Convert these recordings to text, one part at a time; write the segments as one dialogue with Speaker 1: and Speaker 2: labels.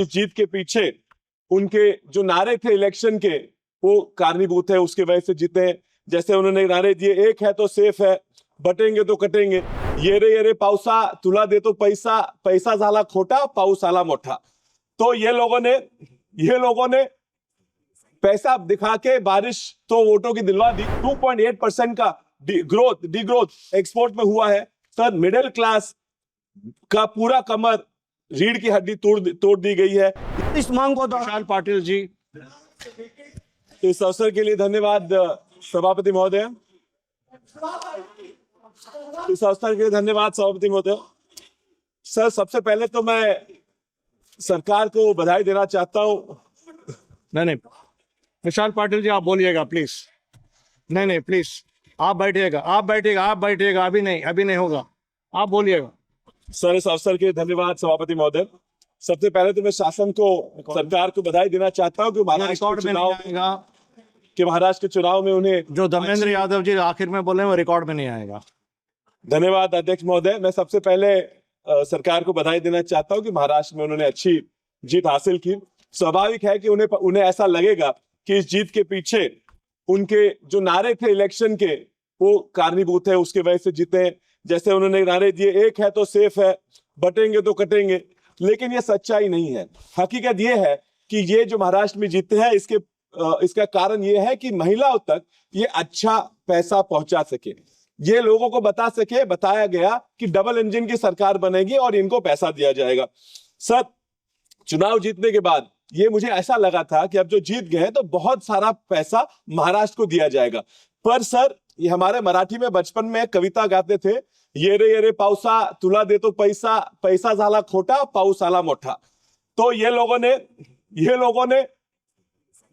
Speaker 1: इस जीत के पीछे उनके जो नारे थे इलेक्शन के वो कारणीभूत है, उसके वजह से जीते हैं। जैसे उन्होंने नारे दिए, एक है तो सेफ है, बटेंगे तो कटेंगे, ये रे पावसा तुला दे तो पैसा, पैसा झाला खोटा पाऊस आला मोठा। तो ये लोगों ने पैसा दिखा के बारिश तो वोटों की दिलवा दी। 2.8% का डिग्रोथ एक्सपोर्ट में हुआ है। सर, मिडिल क्लास का पूरा कमर रीढ़ की हड्डी तोड़ दी गई है।
Speaker 2: इस मांग को विशाल पाटिल जी,
Speaker 1: इस अवसर के लिए धन्यवाद सभापति महोदय। इस अवसर के लिए धन्यवाद सभापति महोदय। सर, सबसे पहले तो मैं सरकार को बधाई देना चाहता हूं।
Speaker 2: नहीं, विशाल पाटिल जी आप बोलिएगा प्लीज। नहीं प्लीज, आप बैठिएगा। अभी नहीं होगा, आप बोलिएगा।
Speaker 1: सर, इस अवसर के लिए धन्यवाद सभापति महोदय। सबसे पहले तो मैं शासन को, सरकार को बधाई देना चाहता हूं कि महाराष्ट्र के चुनाव में उन्हें
Speaker 2: जो धर्मेंद्र यादव जी आखिर में बोले वो रिकॉर्ड में नहीं आएगा।
Speaker 1: धन्यवाद अध्यक्ष महोदय। मैं सबसे पहले सरकार को बधाई देना चाहता हूं कि महाराष्ट्र में उन्होंने अच्छी जीत हासिल की। स्वाभाविक है कि उन्हें ऐसा लगेगा कि इस जीत के पीछे उनके जो नारे थे इलेक्शन के वो कारणीभूत है, उसके वजह से जीते हैं। जैसे उन्होंने नारे दिए, एक है तो सेफ है, बटेंगे तो कटेंगे, लेकिन ये सच्चाई नहीं है। हकीकत ये है कि ये जो महाराष्ट्र में जीते हैं इसका कारण ये है कि महिलाओं तक ये अच्छा पैसा पहुंचा सके, ये लोगों को बताया गया कि डबल इंजन की सरकार बनेगी और इनको पैसा दिया जाएगा। सर, चुनाव जीतने के बाद ये मुझे ऐसा लगा था कि अब जो जीत गए तो बहुत सारा पैसा महाराष्ट्र को दिया जाएगा। पर सर, ये हमारे मराठी में बचपन में कविता गाते थे, ये रे पावसा तुला दे तो पैसा, पैसा झाला खोटा पाऊस आला मोठा। तो ये लोगों ने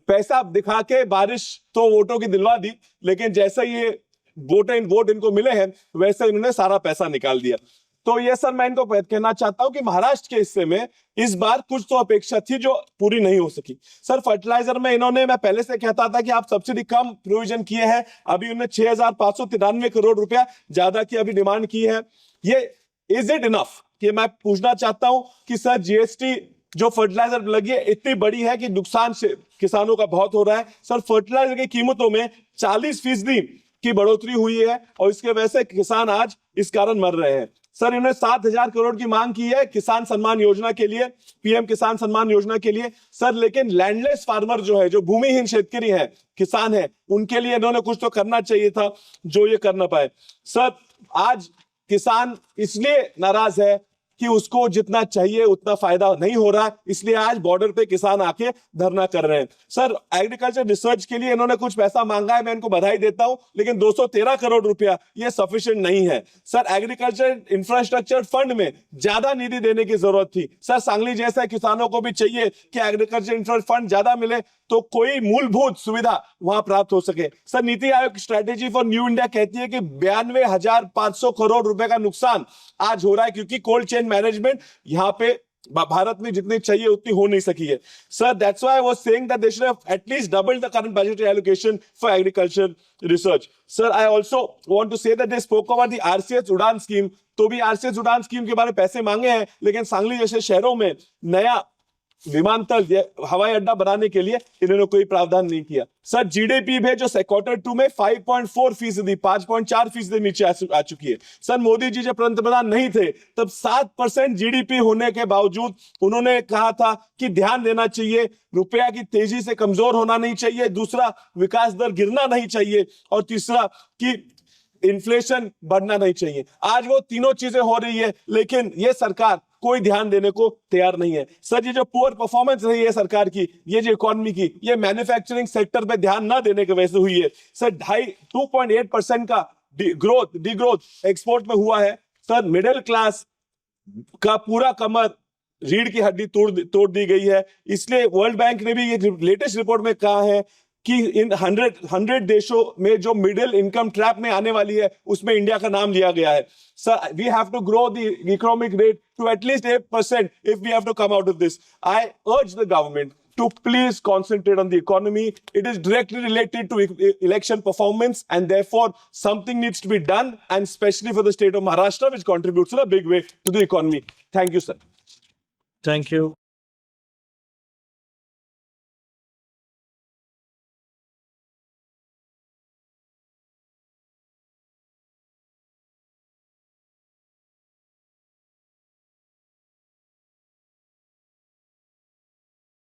Speaker 1: पैसा दिखा के बारिश तो वोटों की दिलवा दी, लेकिन जैसे ये वोट इनको मिले हैं वैसे इन्होंने सारा पैसा निकाल दिया। तो ये सर, मैं इनको कहना चाहता हूं कि महाराष्ट्र के हिस्से में इस बार कुछ तो अपेक्षा थी जो पूरी नहीं हो सकी। सर, फर्टिलाइजर में मैं पहले से कहता था कि आप सब्सिडी कम प्रोविजन किए हैं, अभी उन्होंने 6,593 करोड़ रुपया ज्यादा की अभी डिमांड की है। ये इज इट इनफ? कि मैं पूछना चाहता हूं कि सर, जीएसटी जो फर्टिलाइजर लगी है इतनी बड़ी है कि नुकसान से किसानों का बहुत हो रहा है। सर, फर्टिलाइजर की कीमतों में 40% की बढ़ोतरी हुई है और इसके वजह से किसान आज इस कारण मर रहे हैं। सर, इन्होंने 7,000 करोड़ की मांग की है किसान सम्मान योजना के लिए, पीएम किसान सम्मान योजना के लिए। सर, लेकिन लैंडलेस फार्मर जो भूमिहीन शेतकरी है, किसान है, उनके लिए इन्होंने कुछ तो करना चाहिए था जो ये कर ना पाए। सर, आज किसान इसलिए नाराज है कि उसको जितना चाहिए उतना फायदा नहीं हो रहा, इसलिए आज बॉर्डर पे किसान आके धरना कर रहे हैं। सर, एग्रीकल्चर रिसर्च के लिए इन्होंने कुछ पैसा मांगा है, मैं इनको बधाई देता हूं, लेकिन 213 करोड़ रुपया ये सफिशिएंट नहीं है। सर, एग्रीकल्चर इंफ्रास्ट्रक्चर फंड में ज्यादा निधि देने की जरूरत थी। सर, सांगली जैसे किसानों को भी चाहिए कि एग्रीकल्चर इंफ्रास्ट्रक्चर फंड ज्यादा मिले तो कोई मूलभूत सुविधा वहां प्राप्त हो सके। Sir, NITI Aayog strategy for new India कहती है कि 92,500 करोड़ रुपए का नुकसान आज हो रहा है क्योंकि कोल्ड चेन मैनेजमेंट यहाँ पे भारत में जितनी चाहिए उतनी हो नहीं सकी है। Sir, that's why I was saying that they should have at least doubled the current budgetary allocation for agriculture research. Sir, I also want to say that they spoke about the RCS Udan scheme. तो भी RCS Udan scheme के बारे में पैसे मांगे हैं, लेकिन सांगली जैसे शहरों में नया विमानतल हवाई अड्डा बनाने के लिए इन्होंने कोई प्रावधान नहीं किया। सर, जीडीपी में जो Q2 में 5.4%, 5.4% नीचे आ चुकी है। सर, मोदी जी जब पंतप्रधान नहीं थे तब 7% जीडीपी होने के बावजूद उन्होंने कहा था कि ध्यान देना चाहिए, रुपया की तेजी से कमजोर होना नहीं चाहिए, दूसरा विकास दर गिरना नहीं चाहिए, और तीसरा कि इन्फ्लेशन बढ़ना नहीं चाहिए। आज वो तीनों चीजें हो रही है, लेकिन ये सरकार कोई ध्यान देने को तैयार नहीं है। सर, ये जो पुअर परफॉर्मेंस रही है सरकार की, ये जो इकोनॉमी की, ये मैन्युफैक्चरिंग सेक्टर पे ध्यान ना देने की वजह से हुई है। सर, 2.8% का डिग्रोथ एक्सपोर्ट में हुआ है। सर, मिडिल क्लास का पूरा कमर रीढ़ की हड्डी तोड़ दी गई है। इसलिए वर्ल्ड बैंक ने भी ये लेटेस्ट रिपोर्ट में कहा है कि इन 100 देशों में जो मिडिल इनकम ट्रैप में आने वाली है उसमें इंडिया का नाम लिया गया है। Sir, we have to grow the economic rate to at least 8% if we have to come out of this. I urge the government to please concentrate on the economy. It is directly related to election performance, and therefore something needs to be done, and especially for the state of Maharashtra, which contributes in a big way to the economy. Thank you, sir.
Speaker 2: Thank you.